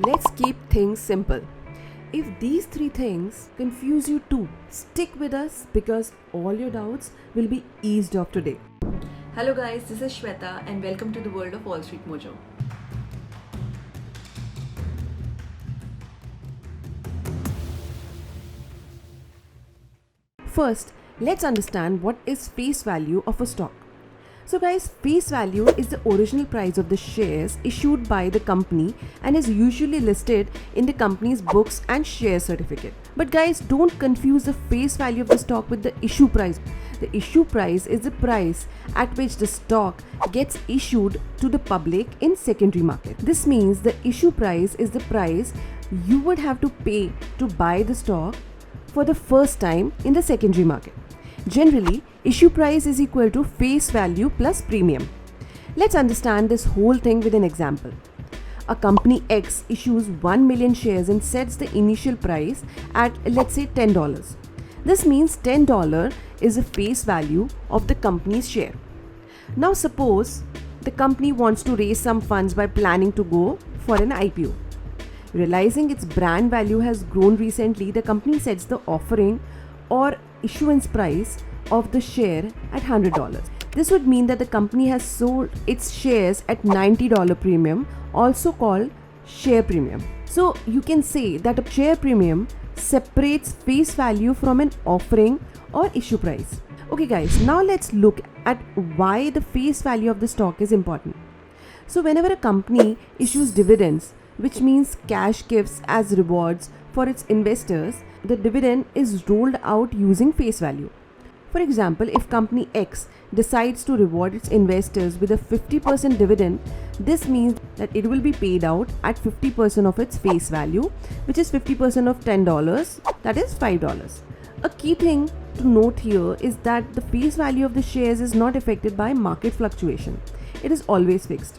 Let's keep things simple. If these three things confuse you too, stick with us because all your doubts will be eased off today. Hello guys, this is Shweta and welcome to the world of Wall Street Mojo. First, let's understand what is face value of a stock. So guys, face value is the original price of the shares issued by the company and is usually listed in the company's books and share certificate. But guys, don't confuse the face value of the stock with the issue price. The issue price is the price at which the stock gets issued to the public in secondary market. This means the issue price is the price you would have to pay to buy the stock for the first time in the secondary market. Generally, issue price is equal to face value plus premium. Let's understand this whole thing with an example. A company X issues 1 million shares and sets the initial price at, let's say, $10. This means $10 is the face value of the company's share. Now suppose the company wants to raise some funds by planning to go for an IPO. Realizing its brand value has grown recently, the company sets the offering or issuance price of the share at $100. This would mean that the company has sold its shares at $90 premium, also called share premium. So you can say that a share premium separates face value from an offering or issue price. Okay guys, now let's look at why the face value of the stock is important. So whenever a company issues dividends, which means cash gifts as rewards for its investors, the dividend is rolled out using face value. For example, if company X decides to reward its investors with a 50% dividend, this means that it will be paid out at 50% of its face value, which is 50% of $10, that is $5. A key thing to note here is that the face value of the shares is not affected by market fluctuation. It is always fixed.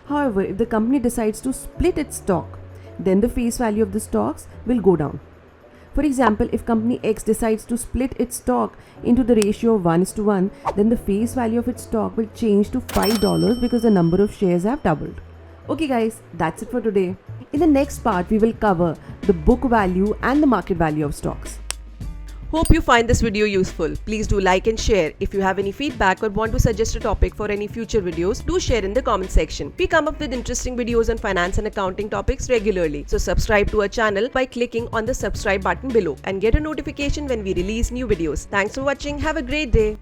However, if the company decides to split its stock, then the face value of the stocks will go down. For example, if company X decides to split its stock into the ratio of 1:1, then the face value of its stock will change to $5 because the number of shares have doubled. Okay guys, that's it for today. In the next part, we will cover the book value and the market value of stocks. Hope you find this video useful. Please do like and share. If you have any feedback or want to suggest a topic for any future videos, do share in the comment section. We come up with interesting videos on finance and accounting topics regularly. So subscribe to our channel by clicking on the subscribe button below and get a notification when we release new videos. Thanks for watching. Have a great day.